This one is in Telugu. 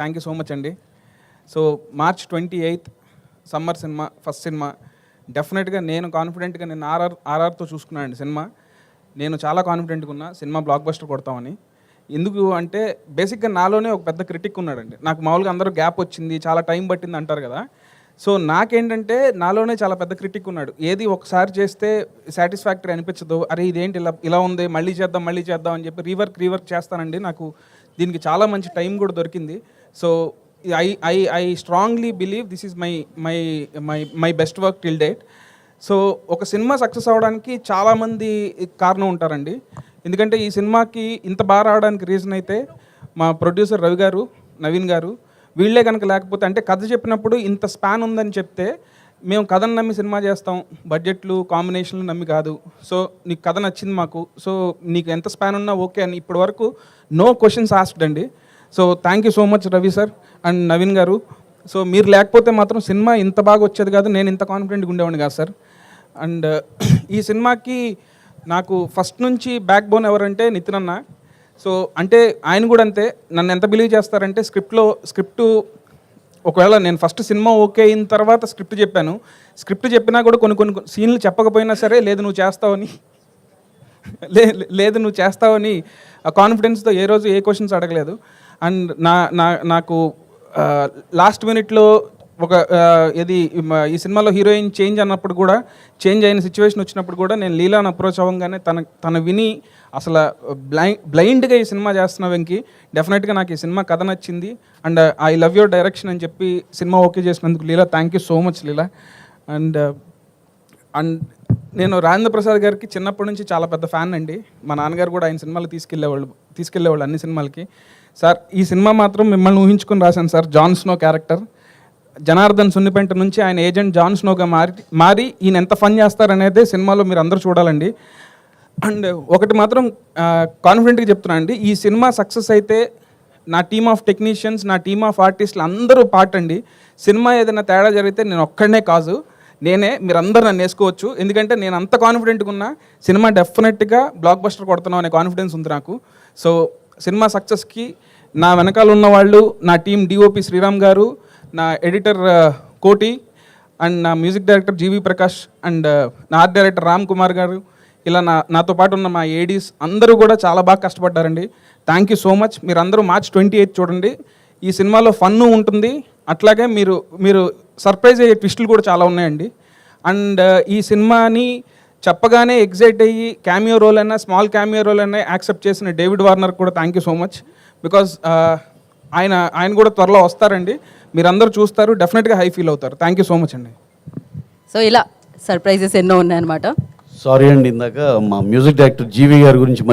థ్యాంక్ యూ సో మచ్ అండి. So March 28 summer cinema, first cinema. డెఫినెట్గా నేను కాన్ఫిడెంట్గా నేను ఆర్ఆర్తో చూసుకున్నాను అండి సినిమా. నేను చాలా కాన్ఫిడెంట్గా ఉన్నా సినిమా బ్లాక్ బస్టర్ కొడతామని. ఎందుకు అంటే బేసిక్గా నాలోనే ఒక పెద్ద క్రిటిక్ ఉన్నాడండి. నాకు మామూలుగా అందరూ గ్యాప్ వచ్చింది, చాలా టైం పట్టింది అంటారు కదా. సో నాకేంటంటే నాలోనే చాలా పెద్ద క్రిటిక్ ఉన్నాడు. ఏది ఒకసారి చేస్తే సాటిస్ఫాక్టరీ అనిపించదు, అరే ఇదేంటి ఇలా ఉంది, మళ్ళీ చేద్దాం అని చెప్పి రీవర్క్ చేస్తానండి. నాకు దీనికి చాలా మంచి టైం కూడా దొరికింది. So I strongly believe this is my best work till date. So ఒక సినిమా సక్సెస్ అవ్వడానికి చాలామంది కారణం ఉంటారండి. ఎందుకంటే ఈ సినిమాకి ఇంత బాగా రావడానికి రీజన్ అయితే మా ప్రొడ్యూసర్ రవి గారు, నవీన్ గారు, వీళ్ళే కనుక లేకపోతే, అంటే కథ చెప్పినప్పుడు ఇంత స్పాన్ ఉందని చెప్తే మేము కథను నమ్మి సినిమా చేస్తాం, బడ్జెట్లు కాంబినేషన్లు నమ్మి కాదు. సో నీకు కథ నచ్చింది మాకు, సో నీకు ఎంత స్పాన్ ఉన్నా ఓకే అని ఇప్పటి వరకు నో క్వశ్చన్స్ ఆస్క్డ్ అండి. So thank you so much Ravi sir and Naveen గారు. సో మీరు లేకపోతే మాత్రం సినిమా ఇంత బాగా వచ్చేది కాదు, నేను ఇంత కాన్ఫిడెంట్గా ఉండేవాడిని కాదు సార్. అండ్ ఈ సినిమాకి నాకు ఫస్ట్ నుంచి బ్యాక్ బోన్ ఎవరంటే నితిన్ అన్న. సో అంటే ఆయన కూడా అంతే, నన్ను ఎంత బిలీవ్ చేస్తారంటే స్క్రిప్టు ఒకవేళ నేను ఫస్ట్ సినిమా ఓకే అయిన తర్వాత స్క్రిప్ట్ చెప్పినా కూడా కొన్ని సీన్లు చెప్పకపోయినా సరే లేదు నువ్వు చేస్తావని ఆ కాన్ఫిడెన్స్తో ఏ రోజు ఏ క్వశ్చన్స్ అడగలేదు. అండ్ నాకు లాస్ట్ మినిట్లో ఒక ఈ సినిమాలో హీరోయిన్ చేంజ్ అయిన సిచ్యువేషన్ వచ్చినప్పుడు కూడా నేను లీలాను అప్రోచ్ అవ్వగానే తన విని అసలు బ్లైండ్గా ఈ సినిమా చేస్తున్న వెంకి, డెఫినెట్గా నాకు ఈ సినిమా కథ నచ్చింది and I love your direction అని చెప్పి సినిమా ఓకే చేసినందుకు Leela thank you so much Leela. And నేను రాజేంద్ర ప్రసాద్ గారికి చిన్నప్పటి నుంచి చాలా పెద్ద ఫ్యాన్ అండి. మా నాన్నగారు కూడా ఆయన సినిమాలు తీసుకెళ్ళేవాళ్ళు అన్ని సినిమాలకి. సార్ ఈ సినిమా మాత్రం మిమ్మల్ని ఊహించుకొని రాశాను sir. John Snow character Janardhan Sunnipenta నుంచి ఆయన ఏజెంట్ జాన్ స్నోగా మారి ఈయన ఎంత ఫన్ చేస్తారనేదే సినిమాలో మీరు అందరూ చూడాలండి. అండ్ ఒకటి మాత్రం కాన్ఫిడెంట్గా చెప్తున్నాను అండి, ఈ సినిమా సక్సెస్ అయితే నా టీమ్ ఆఫ్ టెక్నీషియన్స్, నా టీమ్ ఆఫ్ ఆర్టిస్టులు అందరూ పార్ట్ అండి. సినిమా ఏదైనా తేడా జరిగితే నేను ఒక్కడనే కాదు, మీరందరూ నన్ను వేసుకోవచ్చు. ఎందుకంటే నేను అంత కాన్ఫిడెంట్గా ఉన్నా సినిమా డెఫినెట్గా బ్లాక్ బస్టర్ కొడుతున్నాం అనే కాన్ఫిడెన్స్ ఉంది నాకు. సో సినిమా సక్సెస్కి నా వెనకాల ఉన్న వాళ్ళు, నా టీం డిఓపి శ్రీరామ్ గారు, నా ఎడిటర్ కోటి అండ్ నా music director GV Prakash and నా ఆర్ట్ డైరెక్టర్ రామ్ కుమార్ గారు, ఇలా నాతో పాటు ఉన్న మా ఏడీస్ అందరూ కూడా చాలా బాగా కష్టపడ్డారండి. Thank you so much. మీరందరూ మార్చ్ 28 చూడండి. ఈ సినిమాలో ఫన్ను ఉంటుంది, అట్లాగే మీరు సర్ప్రైజ్ అయ్యే ట్విస్టులు కూడా చాలా ఉన్నాయండి. అండ్ ఈ సినిమాని చెప్పగానే ఎగ్జైట్ అయ్యి క్యామియో రోల్ అయినా స్మాల్ క్యామియో రోల్ అయినా యాక్సెప్ట్ చేసిన డేవిడ్ వార్నర్ కూడా thank you so much. Because ఆయన కూడా త్వరలో వస్తారండి, మీరందరూ చూస్తారు, డెఫినెట్గా హై ఫీల్ అవుతారు. థ్యాంక్ యూ సో మచ్ అండి. సో ఇలా సర్ప్రైజెస్ ఎన్నో ఉన్నాయన్నమాట. సారీ అండి, ఇందాక మా మ్యూజిక్ డైరెక్టర్ జీవి గారి గురించి